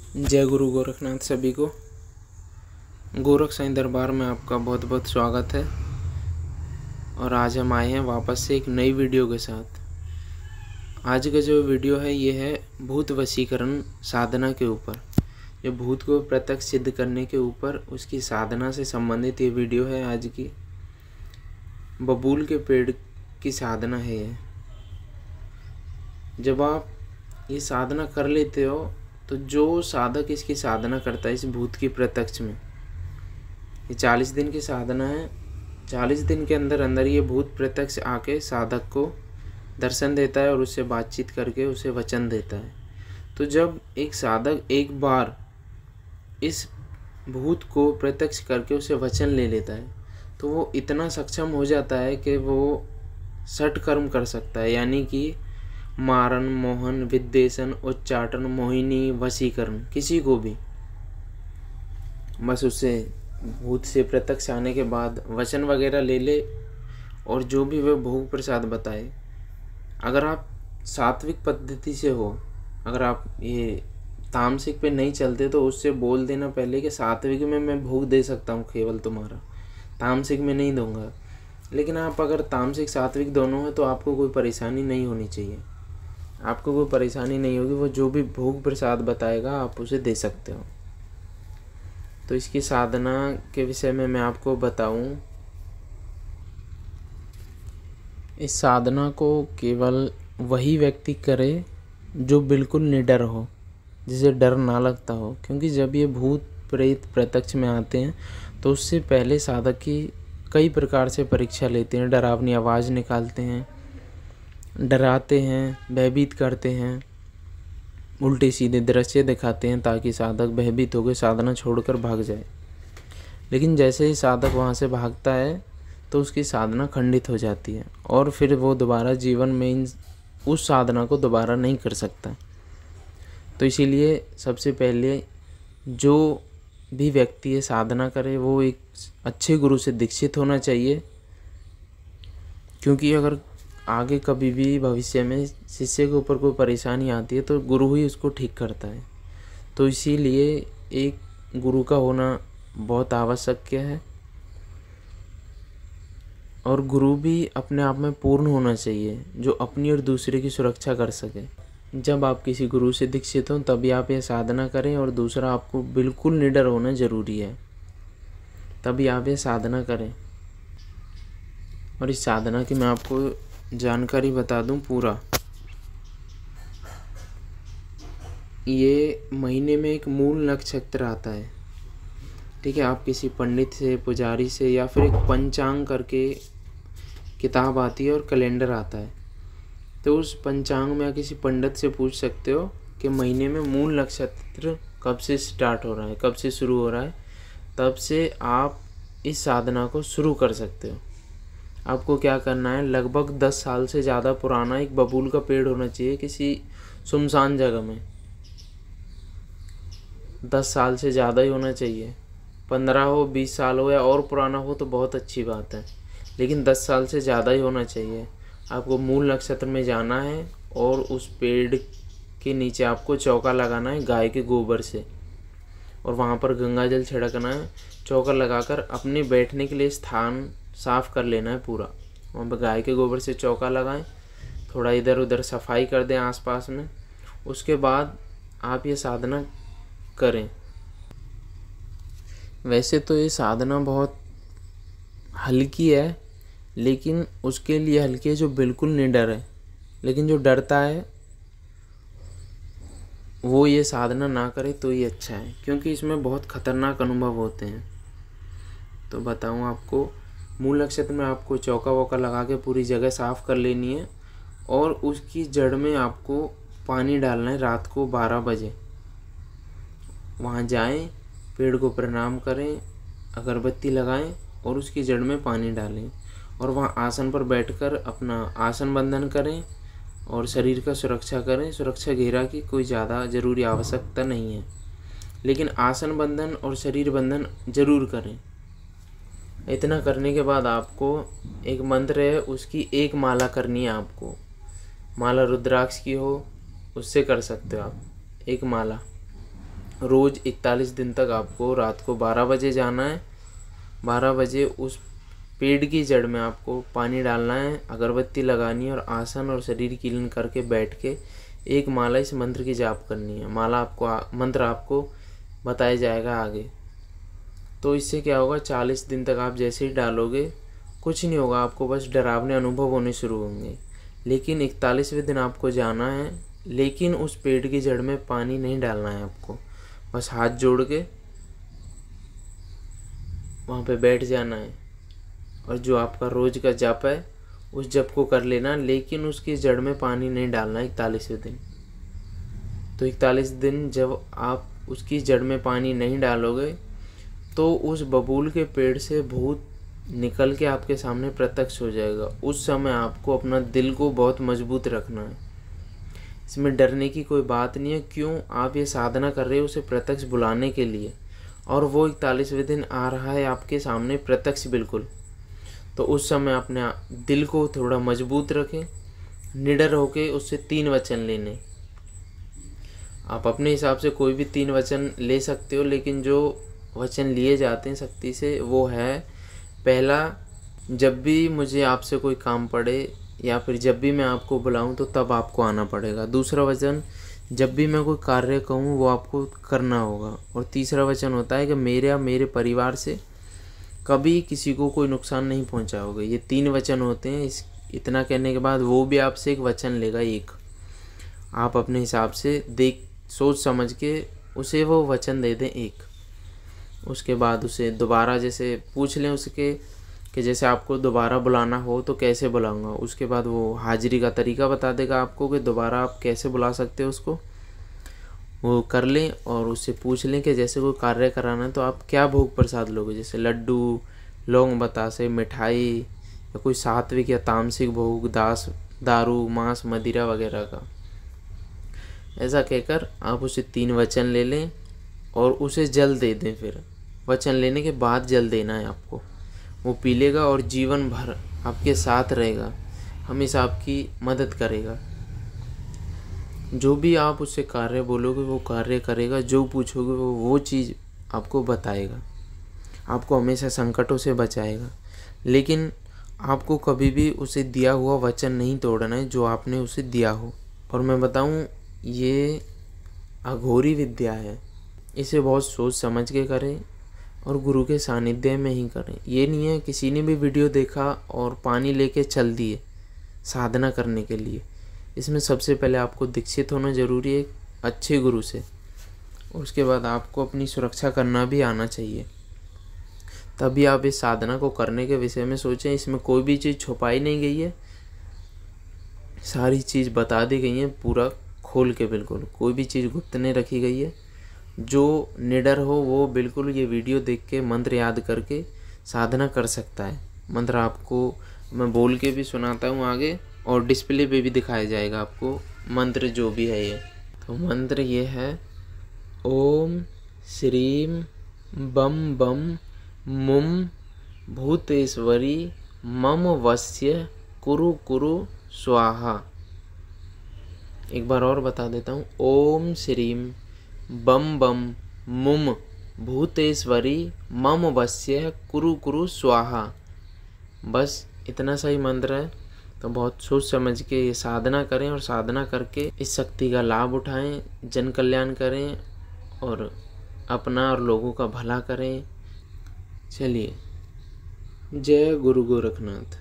जय गुरु गोरखनाथ सभी को। गोरख साईं दरबार में आपका बहुत बहुत स्वागत है। और आज हम आए हैं वापस से एक नई वीडियो के साथ। आज का जो वीडियो है ये है भूत वशीकरण साधना के ऊपर। ये भूत को प्रत्यक्ष सिद्ध करने के ऊपर उसकी साधना से संबंधित ये वीडियो है। आज की बबूल के पेड़ की साधना है ये। जब आप ये साधना कर लेते हो तो जो साधक इसकी साधना करता है इस भूत की प्रत्यक्ष में, ये 40 दिन की साधना है। 40 दिन के अंदर अंदर ये भूत प्रत्यक्ष आके साधक को दर्शन देता है और उससे बातचीत करके उसे वचन देता है। तो जब एक साधक एक बार इस भूत को प्रत्यक्ष करके उसे वचन ले लेता है तो वो इतना सक्षम हो जाता है कि वो षट कर्म कर सकता है, यानी कि मारन, मोहन, विद्वेषण, उच्चाटन, मोहिनी, वशीकरण, किसी को भी बस उससे भूत से प्रत्यक्ष आने के बाद वचन वगैरह ले ले और जो भी वह भोग प्रसाद बताए। अगर आप सात्विक पद्धति से हो, अगर आप ये तामसिक पे नहीं चलते तो उससे बोल देना पहले कि सात्विक में मैं भोग दे सकता हूँ केवल तुम्हारा, तामसिक में नहीं दूंगा। लेकिन आप अगर तामसिक सात्विक दोनों हैं तो आपको कोई परेशानी नहीं होनी चाहिए, आपको कोई परेशानी नहीं होगी। वो जो भी भोग प्रसाद बताएगा आप उसे दे सकते हो। तो इसकी साधना के विषय में मैं आपको बताऊं। इस साधना को केवल वही व्यक्ति करे जो बिल्कुल निडर हो, जिसे डर ना लगता हो। क्योंकि जब ये भूत प्रेत प्रत्यक्ष में आते हैं तो उससे पहले साधक की कई प्रकार से परीक्षा लेते हैं। डरावनी आवाज़ निकालते हैं, डराते हैं, भयभीत करते हैं, उल्टे सीधे दृश्य दिखाते हैं ताकि साधक भयभीत होकर साधना छोड़कर भाग जाए। लेकिन जैसे ही साधक वहाँ से भागता है तो उसकी साधना खंडित हो जाती है और फिर वो दोबारा जीवन में उस साधना को दोबारा नहीं कर सकता। तो इसीलिए सबसे पहले जो भी व्यक्ति ये साधना करे वो एक अच्छे गुरु से दीक्षित होना चाहिए। क्योंकि अगर आगे कभी भी भविष्य में शिष्य के ऊपर कोई परेशानी आती है तो गुरु ही उसको ठीक करता है। तो इसीलिए एक गुरु का होना बहुत आवश्यक है। और गुरु भी अपने आप में पूर्ण होना चाहिए जो अपनी और दूसरे की सुरक्षा कर सके। जब आप किसी गुरु से दीक्षित हों तभी आप ये साधना करें। और दूसरा, आपको बिल्कुल निडर होना ज़रूरी है, तभी आप ये साधना करें। और इस साधना की मैं आपको जानकारी बता दूं पूरा। ये महीने में एक मूल नक्षत्र आता है, ठीक है। आप किसी पंडित से, पुजारी से, या फिर एक पंचांग करके किताब आती है और कैलेंडर आता है, तो उस पंचांग में किसी पंडित से पूछ सकते हो कि महीने में मूल नक्षत्र कब से स्टार्ट हो रहा है, कब से शुरू हो रहा है। तब से आप इस साधना को शुरू कर सकते हो। आपको क्या करना है, लगभग 10 साल से ज़्यादा पुराना एक बबूल का पेड़ होना चाहिए किसी सुनसान जगह में। 10 साल से ज़्यादा ही होना चाहिए। 15 हो, 20 साल हो या और पुराना हो तो बहुत अच्छी बात है, लेकिन 10 साल से ज़्यादा ही होना चाहिए। आपको मूल नक्षत्र में जाना है और उस पेड़ के नीचे आपको चौका लगाना है गाय के गोबर से, और वहाँ पर गंगा जल छिड़कना है। चौका लगाकर अपने बैठने के लिए स्थान साफ़ कर लेना है पूरा। वहाँ पर गाय के गोबर से चौका लगाएं, थोड़ा इधर उधर सफाई कर दें आसपास में। उसके बाद आप ये साधना करें। वैसे तो ये साधना बहुत हल्की है, लेकिन उसके लिए हल्की है जो बिल्कुल निडर है। लेकिन जो डरता है वो ये साधना ना करे तो ये अच्छा है, क्योंकि इसमें बहुत खतरनाक अनुभव होते हैं। तो बताऊँ आपको, मूल नक्षत्र में आपको चौका वौका लगा के पूरी जगह साफ़ कर लेनी है और उसकी जड़ में आपको पानी डालना है। रात को 12 बजे वहाँ जाएं, पेड़ को प्रणाम करें, अगरबत्ती लगाएं और उसकी जड़ में पानी डालें। और वहाँ आसन पर बैठकर अपना आसन बंधन करें और शरीर का सुरक्षा करें। सुरक्षा घेरा की कोई ज़्यादा ज़रूरी आवश्यकता नहीं है, लेकिन आसन बंधन और शरीर बंधन ज़रूर करें। इतना करने के बाद आपको एक मंत्र है, उसकी एक माला करनी है। आपको माला रुद्राक्ष की हो उससे कर सकते हो आप, एक माला। रोज़ 41 दिन तक आपको रात को 12 बजे जाना है। 12 बजे उस पेड़ की जड़ में आपको पानी डालना है, अगरबत्ती लगानी है और आसन और शरीर कीलन करके बैठ के एक माला इस मंत्र की जाप करनी है। मंत्र आपको बताया जाएगा आगे। तो इससे क्या होगा, 40 दिन तक आप जैसे ही डालोगे कुछ नहीं होगा, आपको बस डरावने अनुभव होने शुरू होंगे। लेकिन 41वें दिन आपको जाना है, लेकिन उस पेड़ की जड़ में पानी नहीं डालना है आपको। बस हाथ जोड़ के वहाँ पे बैठ जाना है और जो आपका रोज़ का जप है उस जप को कर लेना, लेकिन उसकी जड़ में पानी नहीं डालना 41वें दिन। तो 41 दिन जब आप उसकी जड़ में पानी नहीं डालोगे तो उस बबूल के पेड़ से भूत निकल के आपके सामने प्रत्यक्ष हो जाएगा। उस समय आपको अपना दिल को बहुत मजबूत रखना है, इसमें डरने की कोई बात नहीं है। क्यों, आप ये साधना कर रहे हो उसे प्रत्यक्ष बुलाने के लिए, और वो 41वें दिन आ रहा है आपके सामने प्रत्यक्ष बिल्कुल। तो उस समय अपने दिल को थोड़ा मजबूत रखें, निडर होके उससे 3 वचन लेने। आप अपने हिसाब से कोई भी 3 वचन ले सकते हो, लेकिन जो वचन लिए जाते हैं शक्ति से वो है, पहला, जब भी मुझे आपसे कोई काम पड़े या फिर जब भी मैं आपको बुलाऊं तो तब आपको आना पड़ेगा। दूसरा वचन, जब भी मैं कोई कार्य कहूँ वो आपको करना होगा। और तीसरा वचन होता है कि मेरे या मेरे परिवार से कभी किसी को कोई नुकसान नहीं पहुंचाओगे। ये 3 वचन होते हैं। इतना कहने के बाद वो भी आपसे एक वचन लेगा, एक आप अपने हिसाब से सोच समझ के उसे वो वचन दे दें एक। उसके बाद उसे दोबारा जैसे पूछ लें उसके कि जैसे आपको दोबारा बुलाना हो तो कैसे बुलाऊंगा। उसके बाद वो हाजिरी का तरीका बता देगा आपको कि दोबारा आप कैसे बुला सकते हो उसको। वो कर लें और उससे पूछ लें कि जैसे कोई कार्य कराना है तो आप क्या भोग प्रसाद लोगे, जैसे लड्डू, लौंग बतासे, मिठाई या कोई सात्विक या तामसिक भोग, दारू, मांस, मदिरा वगैरह का। ऐसा कहकर आप उसे 3 वचन ले लें और उसे जल दे दें। फिर वचन लेने के बाद जल देना है आपको। वो पी लेगा और जीवन भर आपके साथ रहेगा, हमेशा आपकी मदद करेगा। जो भी आप उससे कार्य बोलोगे वो कार्य करेगा, जो पूछोगे वो चीज़ आपको बताएगा, आपको हमेशा संकटों से बचाएगा। लेकिन आपको कभी भी उसे दिया हुआ वचन नहीं तोड़ना है जो आपने उसे दिया हो। और मैं बताऊं, ये अघोरी विद्या है, इसे बहुत सोच समझ के करें और गुरु के सानिध्य में ही करें। ये नहीं है किसी ने भी वीडियो देखा और पानी लेके चल दिए साधना करने के लिए। इसमें सबसे पहले आपको दीक्षित होना ज़रूरी है अच्छे गुरु से। उसके बाद आपको अपनी सुरक्षा करना भी आना चाहिए, तभी आप इस साधना को करने के विषय में सोचें। इसमें कोई भी चीज़ छुपाई नहीं गई है, सारी चीज़ बता दी गई है पूरा खोल के, बिल्कुल कोई भी चीज़ गुप्त नहीं रखी गई है। जो निडर हो वो बिल्कुल ये वीडियो देख के मंत्र याद करके साधना कर सकता है। मंत्र आपको मैं बोल के भी सुनाता हूँ आगे, और डिस्प्ले पे भी दिखाया जाएगा आपको मंत्र जो भी है ये। तो मंत्र ये है, ओम श्रीम बम बम मुम भूतेश्वरी मम वस्य कुरु कुरु स्वाहा। एक बार और बता देता हूँ, ओम श्रीम बम बम मुम भूतेश्वरी मम वस्य कुरु कुरु स्वाहा। बस इतना सही मंत्र है। तो बहुत सोच समझ के ये साधना करें और साधना करके इस शक्ति का लाभ उठाएं, जन कल्याण करें और अपना और लोगों का भला करें। चलिए, जय गुरु गोरखनाथ।